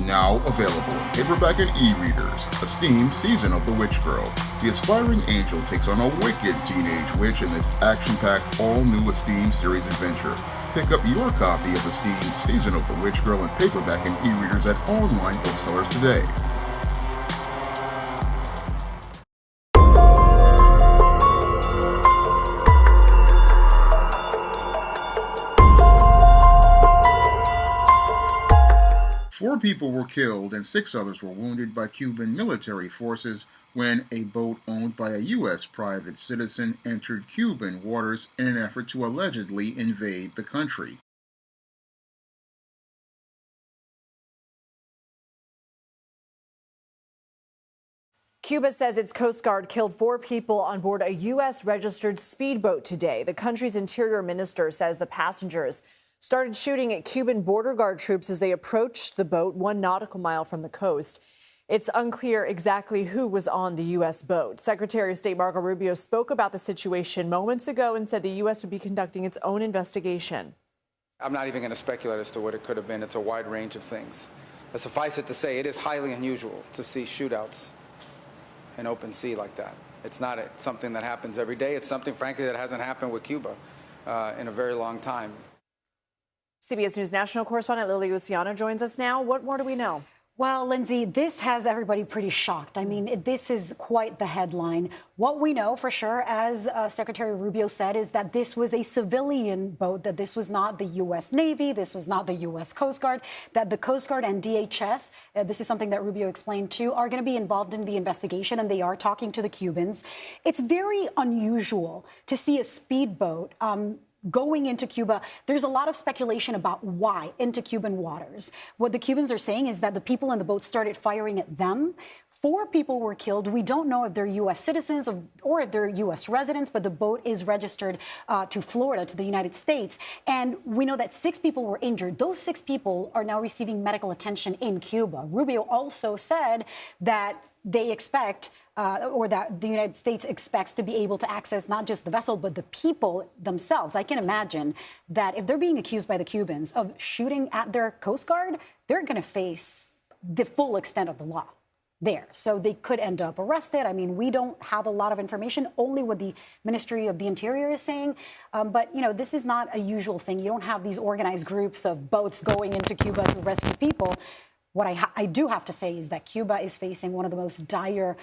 Now available in paperback and e-readers, Esteemed Season of the Witch Girl. The aspiring angel takes on a wicked teenage witch in this action-packed, all-new Esteemed series adventure. Pick up your copy of Esteemed Season of the Witch Girl in paperback and e-readers at online booksellers today. Four people were killed and 6 others were wounded by Cuban military forces when a boat owned by a U.S. private citizen entered Cuban waters in an effort to allegedly invade the country. Cuba says its Coast Guard killed 4 people on board a U.S.-registered speedboat today. The country's interior minister says the passengers started shooting at Cuban border guard troops as they approached the boat 1 nautical mile from the coast. It's unclear exactly who was on the U.S. boat. Secretary of State Marco Rubio spoke about the situation moments ago and said the U.S. would be conducting its own investigation. I'm not even going to speculate as to what it could have been. It's a wide range of things. But suffice it to say, it is highly unusual to see shootouts in open sea like that. It's not something that happens every day. It's something, frankly, that hasn't happened with Cuba in a very long time. CBS News national correspondent Lily Luciano joins us now. What more do we know? Well, Lindsay, this has everybody pretty shocked. I mean, this is quite the headline. What we know for sure, as Secretary Rubio said, is that this was a civilian boat, that this was not the U.S. Navy, this was not the U.S. Coast Guard, that the Coast Guard and DHS, this is something that Rubio explained too, are going to be involved in the investigation, and they are talking to the Cubans. It's very unusual to see a speedboat going into Cuba. There's a lot of speculation about why into Cuban waters. What the Cubans are saying is that the people in the boat started firing at them. 4 people were killed. We don't know if they're U.S. citizens or if they're U.S. residents, but the boat is registered to Florida, to the United States. And we know that 6 people were injured. Those 6 people are now receiving medical attention in Cuba. Rubio also said that they expect or that the United States expects to be able to access not just the vessel, but the people themselves. I can imagine that if they're being accused by the Cubans of shooting at their Coast Guard, they're going to face the full extent of the law there. So they could end up arrested. I mean, we don't have a lot of information, only what the Ministry of the Interior is saying. But, you know, this is not a usual thing. You don't have these organized groups of boats going into Cuba to rescue people. What I do have to say is that Cuba is facing one of the most dire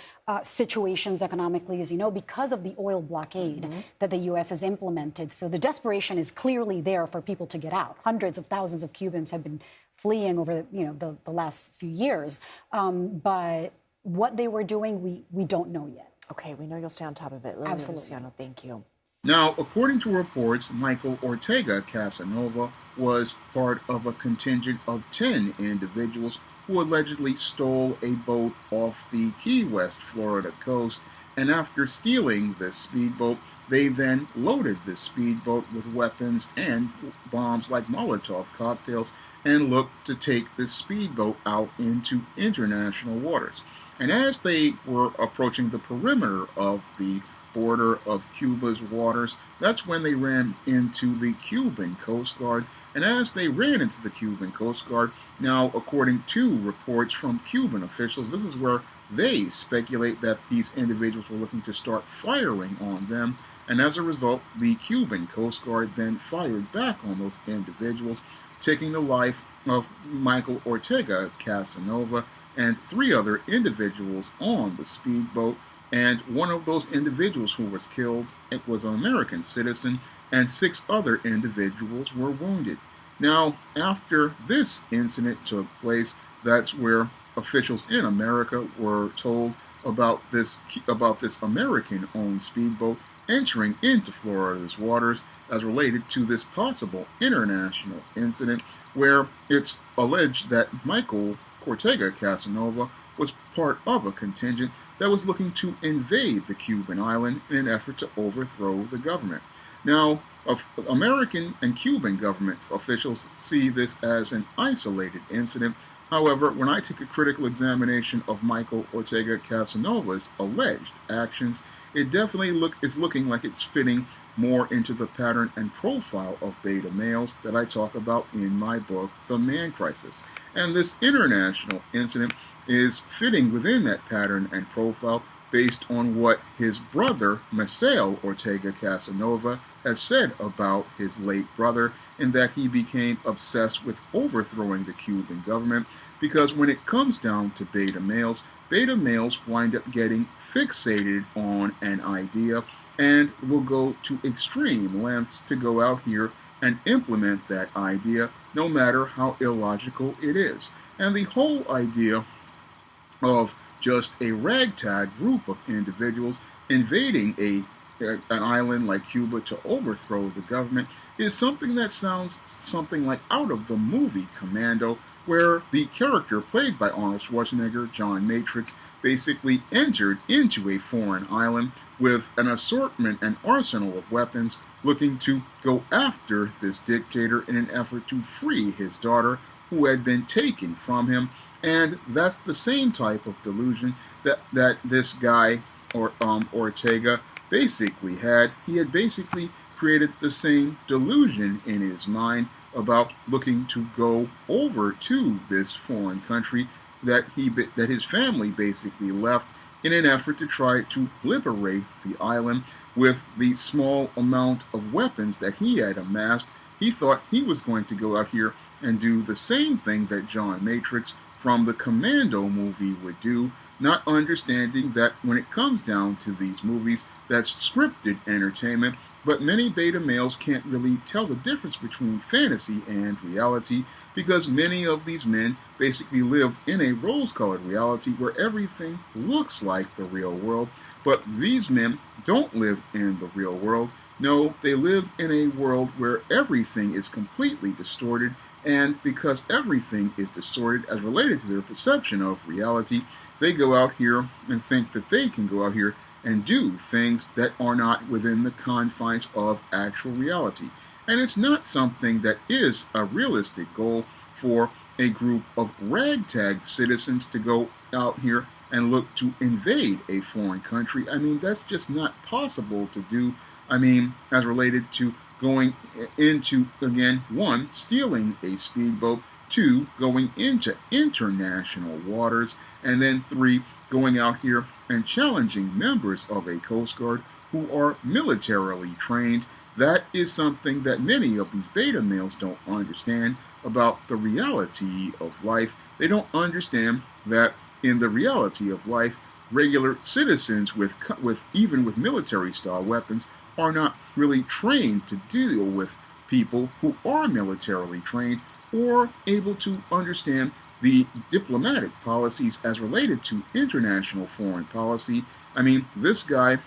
situations economically, as you know, because of the oil blockade that the U.S. has implemented. So the desperation is clearly there for people to get out. Hundreds of thousands of Cubans have been fleeing over the last few years. But what they were doing, we don't know yet. Okay, we know you'll stay on top of it. Lily Luciano, thank you. Now, according to reports, Michael Ortega Casanova was part of a contingent of 10 individuals who allegedly stole a boat off the Key West, Florida coast, and after stealing this speedboat, they then loaded this speedboat with weapons and bombs like Molotov cocktails and looked to take this speedboat out into international waters. And as they were approaching the perimeter of the border of Cuba's waters, that's when they ran into the Cuban Coast Guard. And as they ran into the Cuban Coast Guard, now according to reports from Cuban officials, this is where they speculate that these individuals were looking to start firing on them. And as a result, the Cuban Coast Guard then fired back on those individuals, taking the life of Michael Ortega Casanova and 3 other individuals on the speedboat. And one of those individuals who was killed, it was an American citizen, and 6 other individuals were wounded. Now, after this incident took place, that's where officials in America were told about this American-owned speedboat entering into Florida's waters as related to this possible international incident where it's alleged that Michael Ortega Casanova was part of a contingent that was looking to invade the Cuban island in an effort to overthrow the government. Now, American and Cuban government officials see this as an isolated incident. However, when I take a critical examination of Michael Ortega Casanova's alleged actions, it definitely is looking like it's fitting more into the pattern and profile of beta males that I talk about in my book, The Man Crisis. And this international incident is fitting within that pattern and profile based on what his brother, Maceo Ortega Casanova, has said about his late brother, in that he became obsessed with overthrowing the Cuban government, because when it comes down to beta males wind up getting fixated on an idea and will go to extreme lengths to go out here and implement that idea, no matter how illogical it is. And the whole idea of just a ragtag group of individuals invading an island like Cuba to overthrow the government is something that sounds something like out of the movie Commando, where the character played by Arnold Schwarzenegger, John Matrix, basically entered into a foreign island with an assortment and arsenal of weapons, looking to go after this dictator in an effort to free his daughter, who had been taken from him. And that's the same type of delusion that this guy, or Ortega, basically had. He had basically created the same delusion in his mind about looking to go over to this foreign country that his family basically left in an effort to try to liberate the island with the small amount of weapons that he had amassed. He thought he was going to go out here and do the same thing that John Matrix from the Commando movie would do, not understanding that when it comes down to these movies, that's scripted entertainment, but many beta males can't really tell the difference between fantasy and reality, because many of these men basically live in a rose-colored reality where everything looks like the real world. But these men don't live in the real world. No, they live in a world where everything is completely distorted, and because everything is distorted as related to their perception of reality, they go out here and think that they can go out here and do things that are not within the confines of actual reality. And it's not something that is a realistic goal for a group of ragtag citizens to go out here and look to invade a foreign country. I mean, that's just not possible to do. I mean, as related to going into, again, one, stealing a speedboat, two, going into international waters, and then three, going out here and challenging members of a Coast Guard who are militarily trained. That is something that many of these beta males don't understand about the reality of life. They don't understand that in the reality of life, regular citizens with even with military-style weapons are not really trained to deal with people who are militarily trained or able to understand the diplomatic policies as related to international foreign policy. I mean, this guy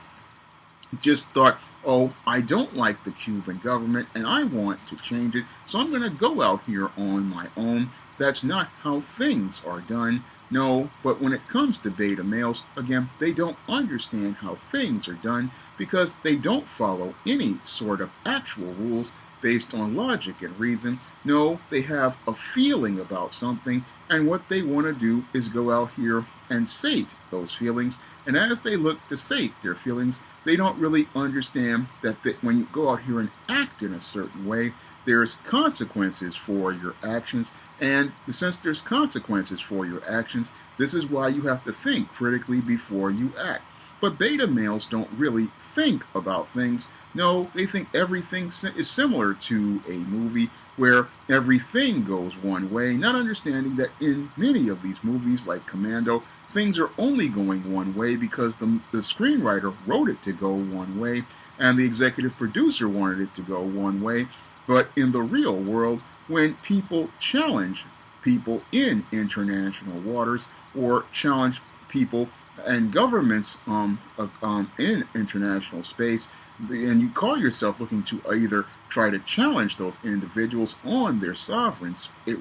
just thought, oh, I don't like the Cuban government and I want to change it, so I'm going to go out here on my own. That's not how things are done. No, but when it comes to beta males, again, they don't understand how things are done because they don't follow any sort of actual rules based on logic and reason. No, they have a feeling about something, and what they want to do is go out here and sate those feelings. And as they look to sate their feelings, they don't really understand that when you go out here and act in a certain way, there's consequences for your actions. And since there's consequences for your actions, this is why you have to think critically before you act. But beta males don't really think about things. No, they think everything is similar to a movie where everything goes one way, not understanding that in many of these movies like Commando, things are only going one way because the screenwriter wrote it to go one way and the executive producer wanted it to go one way. But in the real world, when people challenge people in international waters or challenge people and governments in international space, and you call yourself looking to either try to challenge those individuals on their sovereign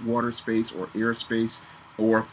water space or airspace or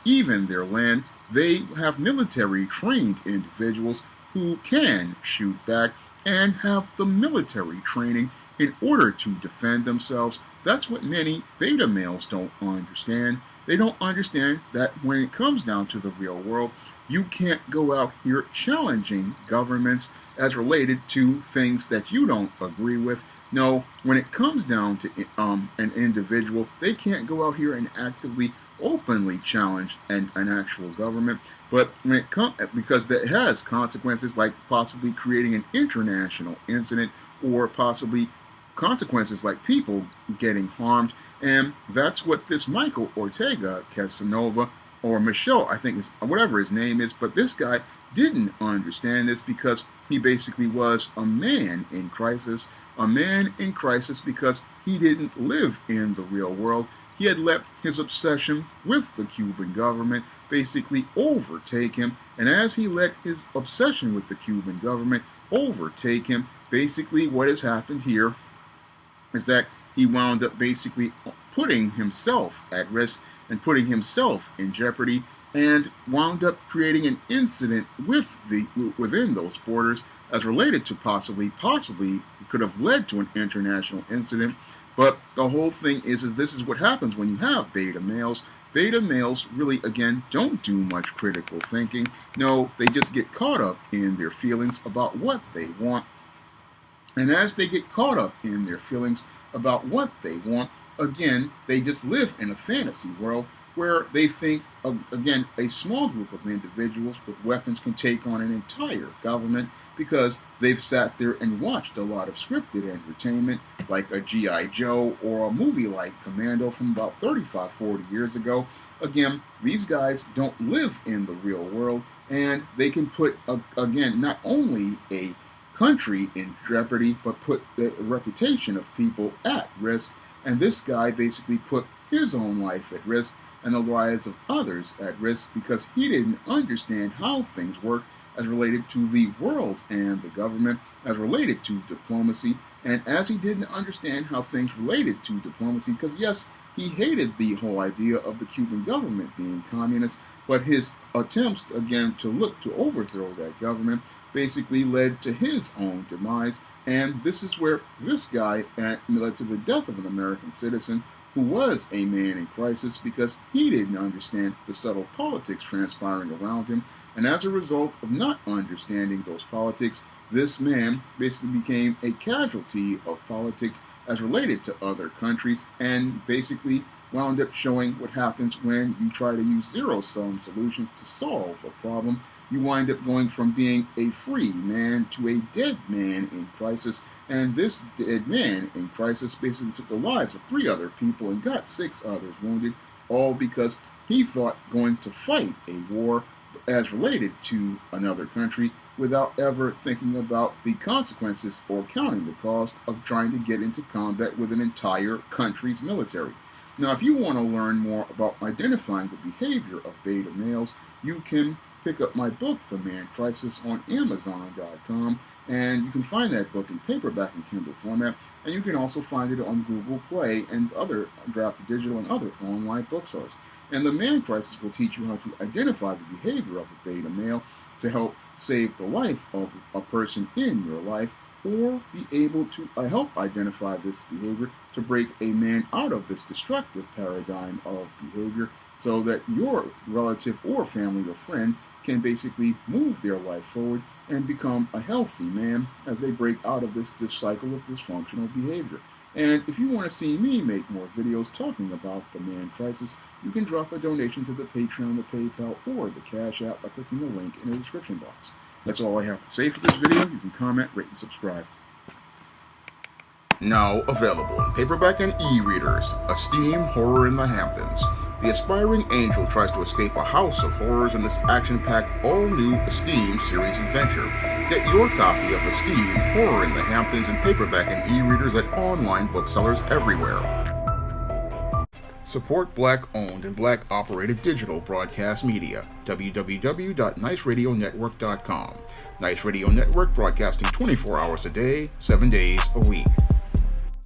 even their land, they have military trained individuals who can shoot back and have the military training in order to defend themselves. That's what many beta males don't understand. They don't understand that when it comes down to the real world, you can't go out here challenging governments as related to things that you don't agree with. No, when it comes down to an individual, they can't go out here and actively, openly challenge an actual government. But when it comes, because that has consequences like possibly creating an international incident or possibly consequences like people getting harmed. And that's what this Michael Ortega Casanova, or Michelle, I think is whatever his name is, but this guy didn't understand this because he basically was a man in crisis. A man in crisis because he didn't live in the real world. He had let his obsession with the Cuban government basically overtake him. And as he let his obsession with the Cuban government overtake him, basically what has happened here is that he wound up basically putting himself at risk and putting himself in jeopardy, and wound up creating an incident within those borders as related to possibly could have led to an international incident. But the whole thing is this is what happens when you have beta males. Beta males really, again, don't do much critical thinking. No, they just get caught up in their feelings about what they want. And as they get caught up in their feelings about what they want, again, they just live in a fantasy world where they think, again, a small group of individuals with weapons can take on an entire government because they've sat there and watched a lot of scripted entertainment like a G.I. Joe or a movie like Commando from about 35, 40 years ago. Again, these guys don't live in the real world, and they can put, again, not only a country in jeopardy, but put the reputation of people at risk. And this guy basically put his own life at risk and the lives of others at risk because he didn't understand how things work as related to the world and the government, as related to diplomacy. And as he didn't understand how things related to diplomacy, because yes, he hated the whole idea of the Cuban government being communist, but his attempts, again, to overthrow that government basically led to his own demise. And this is where this guy led to the death of an American citizen who was a man in crisis because he didn't understand the subtle politics transpiring around him. And as a result of not understanding those politics, this man basically became a casualty of politics as related to other countries, and basically wound up showing what happens when you try to use zero-sum solutions to solve a problem. You wind up going from being a free man to a dead man in crisis, and this dead man in crisis basically took the lives of 3 other people and got 6 others wounded, all because he thought going to fight a war as related to another country without ever thinking about the consequences or counting the cost of trying to get into combat with an entire country's military. Now, if you want to learn more about identifying the behavior of beta males, you can pick up my book, The Man Crisis, on Amazon.com, and you can find that book in paperback and Kindle format, and you can also find it on Google Play and other Draft Digital and other online bookstores. And The Man Crisis will teach you how to identify the behavior of a beta male to help save the life of a person in your life, or be able to help identify this behavior to break a man out of this destructive paradigm of behavior so that your relative or family or friend can basically move their life forward and become a healthy man as they break out of this cycle of dysfunctional behavior. And if you want to see me make more videos talking about the man crisis, you can drop a donation to the Patreon, the PayPal, or the Cash App by clicking the link in the description box. That's all I have to say for this video. You can comment, rate, and subscribe. Now available in paperback and e-readers, Esteem Horror in the Hamptons. The aspiring angel tries to escape a house of horrors in this action-packed, all-new Esteem series adventure. Get your copy of Esteem Horror in the Hamptons in paperback and e-readers at online booksellers everywhere. Support Black-owned and Black-operated digital broadcast media. www.niceradionetwork.com. Nice Radio Network, broadcasting 24 hours a day, 7 days a week.